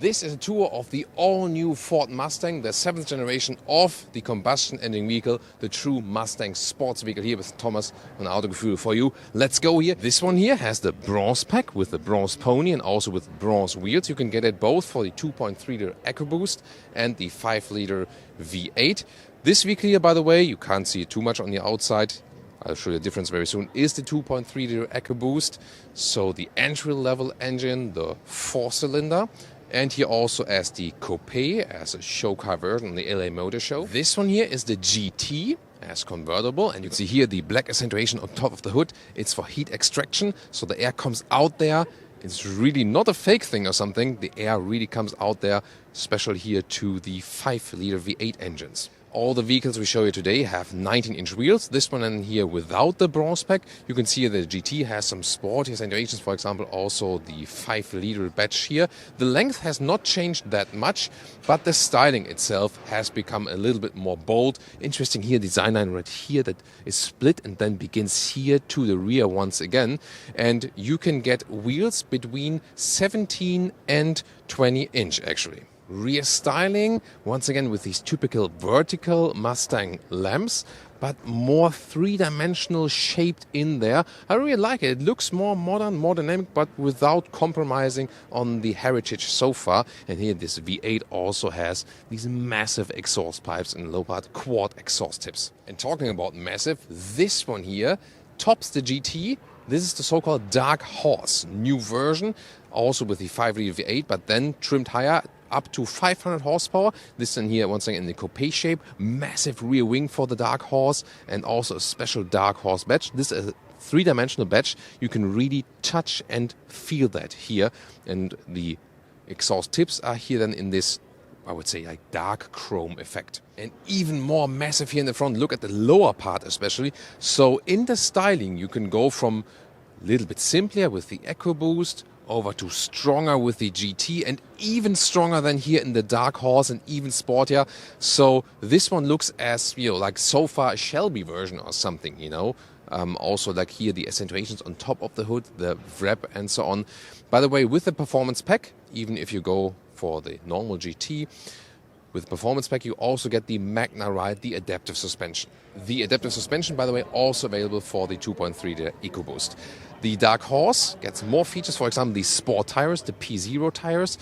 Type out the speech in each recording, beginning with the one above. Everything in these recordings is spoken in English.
This is a tour of the all-new Ford Mustang, the 7th generation of the combustion engine vehicle, the true Mustang sports vehicle, here with Thomas on Autogefuehl for you. Let's go here. This one here has the bronze pack with the bronze pony and also with bronze wheels. You can get it both for the 2.3-liter EcoBoost and the 5-liter V8. This vehicle here, by the way, you can't see it too much on the outside. I'll show you the difference very soon, is the 2.3-liter EcoBoost. So the entry-level engine, the 4-cylinder. And here also as the Coupe, as a show car version on the LA Motor Show. This one here is the GT as convertible, and you can see here the black accentuation on top of the hood. It's for heat extraction, so the air comes out there. It's really not a fake thing or something. The air really comes out there, special here to the 5-liter V8 engines. All the vehicles we show you today have 19-inch wheels. This one in here without the bronze pack. You can see the GT has some sporty accentuations, for example, also the 5-liter badge here. The length has not changed that much, but the styling itself has become a little bit more bold. Interesting here, design line right here that is split and then begins here to the rear once again. And you can get wheels between 17 and 20 inch actually. Rear styling, once again with these typical vertical Mustang lamps, but more three-dimensional shaped in there. I really like it. It looks more modern, more dynamic, but without compromising on the heritage so far. And here this V8 also has these massive exhaust pipes and low-part quad exhaust tips. And talking about massive, this one here tops the GT. This is the so-called Dark Horse, new version, also with the 5-liter V8, but then trimmed higher, up to 500 horsepower. This one here, once again, in the coupe shape. Massive rear wing for the Dark Horse and also a special Dark Horse badge. This is a three-dimensional badge. You can really touch and feel that here. And the exhaust tips are here then in this, I would say, like dark chrome effect. And even more massive here in the front. Look at the lower part especially. So in the styling, you can go from a little bit simpler with the EcoBoost over to stronger with the GT and even stronger than here in the Dark Horse and even sportier. So this one looks as, like so far a Shelby version or something, Also like here the accentuations on top of the hood, the wrap and so on. By the way, with the performance pack, even if you go for the normal GT, with performance pack you also get the Magna Ride, the adaptive suspension. The adaptive suspension, by the way, also available for the 2.3-liter EcoBoost. The Dark Horse gets more features, for example, the sport tires, the P0 tires.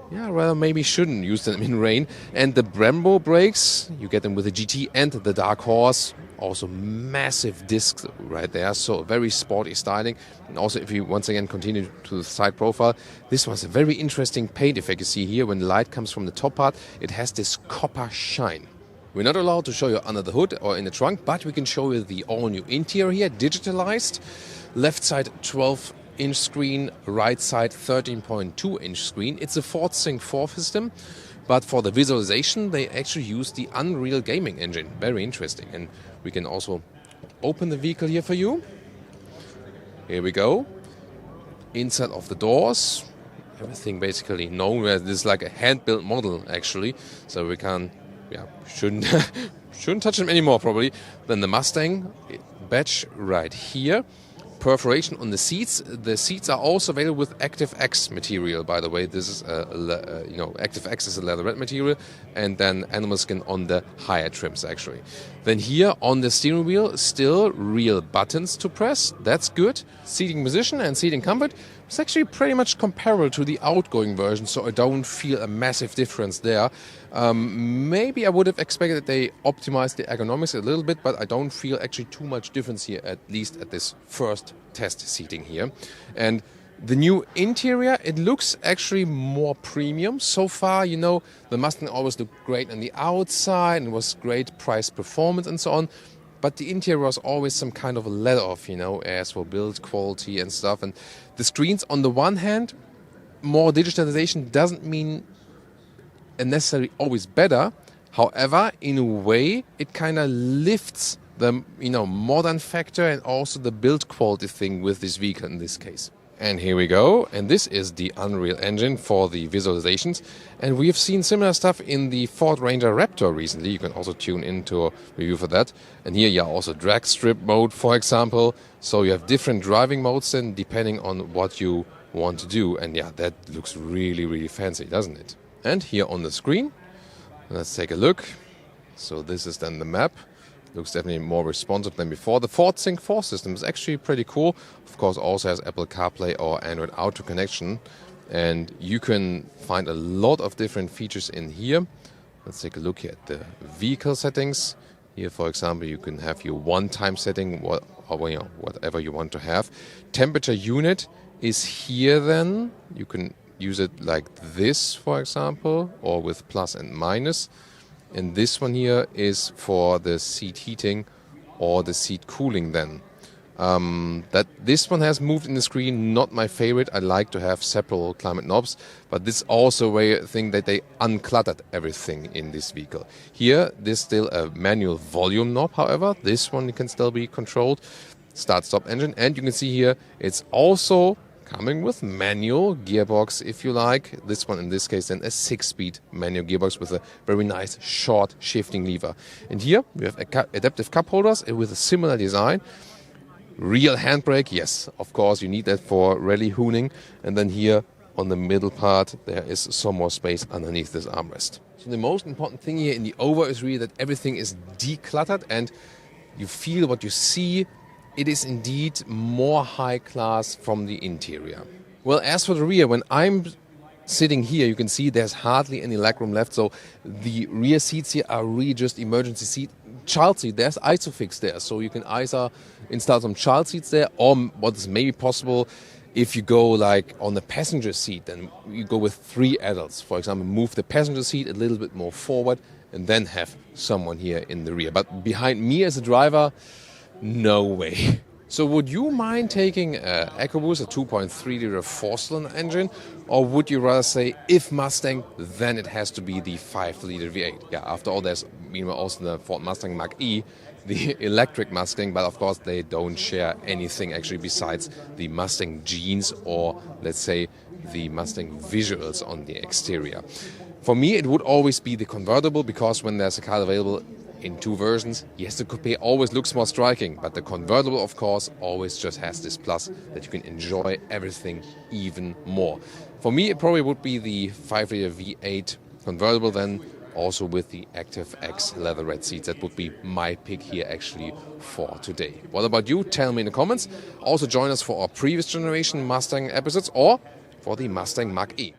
Yeah, well, maybe shouldn't use them in rain. And the Brembo brakes, you get them with the GT and the Dark Horse. Also massive discs right there, so very sporty styling. And also if you once again continue to the side profile, this one's a very interesting paint effect you see here. When the light comes from the top part, it has this copper shine. We're not allowed to show you under the hood or in the trunk, but we can show you the all-new interior here, digitalized. Left side 12-inch screen, right side 13.2-inch screen. It's a Ford Sync 4 system, but for the visualization they actually use the Unreal gaming engine. Very interesting. And we can also open the vehicle here for you. Here we go. Inside of the doors, everything basically known. This is like a hand-built model actually, so we can, shouldn't touch them anymore probably. Then the Mustang badge right here. Perforation on the seats. The seats are also available with ActiveX material, by the way. This is ActiveX is a leatherette material, and then animal skin on the higher trims actually. Then here on the steering wheel, still real buttons to press. That's good. Seating position and seating comfort is actually pretty much comparable to the outgoing version, so I don't feel a massive difference there. Maybe I would have expected that they optimized the ergonomics a little bit, but I don't feel actually too much difference here, at least at this first test seating here. And the new interior, it looks actually more premium. So far, the Mustang always looked great on the outside and was great price performance and so on. But the interior was always some kind of a let-off, as for build quality and stuff. And the screens, on the one hand, more digitalization doesn't mean necessarily always better. However, in a way, it kind of lifts the modern factor and also the build quality thing with this vehicle in this case. And here we go. And this is the Unreal Engine for the visualizations. And we have seen similar stuff in the Ford Ranger Raptor recently. You can also tune into a review for that. And here you also drag strip mode, for example. So you have different driving modes then, depending on what you want to do. And yeah, that looks really, really fancy, doesn't it? And here on the screen, let's take a look. So this is then the map. Looks definitely more responsive than before. The Ford Sync 4 system is actually pretty cool. Of course, also has Apple CarPlay or Android Auto connection. And you can find a lot of different features in here. Let's take a look here at the vehicle settings. Here, for example, you can have your one-time setting, or whatever you want to have. Temperature unit is here then. You can use it like this, for example, or with plus and minus. And this one here is for the seat heating or the seat cooling then. This one has moved in the screen, not my favorite. I like to have several climate knobs, but this also a thing that they uncluttered everything in this vehicle. Here, there's still a manual volume knob, however. This one can still be controlled. Start-stop engine. And you can see here, it's also coming with manual gearbox, if you like. This one, in this case, then a 6-speed manual gearbox with a very nice short shifting lever. And here we have adaptive cup holders with a similar design. Real handbrake, yes, of course, you need that for rally hooning. And then here on the middle part, there is some more space underneath this armrest. So the most important thing here in the over is really that everything is decluttered and you feel what you see. It is indeed more high class from the interior. Well, as for the rear, when I'm sitting here, you can see there's hardly any legroom left. So the rear seats here are really just emergency seat. Child seat, there's ISOFIX there. So you can either install some child seats there, or what is maybe possible if you go like on the passenger seat, then you go with 3 adults. For example, move the passenger seat a little bit more forward and then have someone here in the rear. But behind me as a driver, no way. So would you mind taking EcoBoost, a 2.3-liter 4-cylinder engine, or would you rather say, if Mustang, then it has to be the 5-liter V8? Yeah, after all, there's meanwhile also the Ford Mustang Mach-E, the electric Mustang, but of course they don't share anything actually besides the Mustang genes or, let's say, the Mustang visuals on the exterior. For me, it would always be the convertible, because when there's a car available in 2 versions, yes, the coupe always looks more striking, but the convertible, of course, always just has this plus that you can enjoy everything even more. For me, it probably would be the 5-liter V8 convertible then, also with the Active X leather red seats. That would be my pick here actually for today. What about you? Tell me in the comments. Also join us for our previous generation Mustang episodes or for the Mustang Mach-E.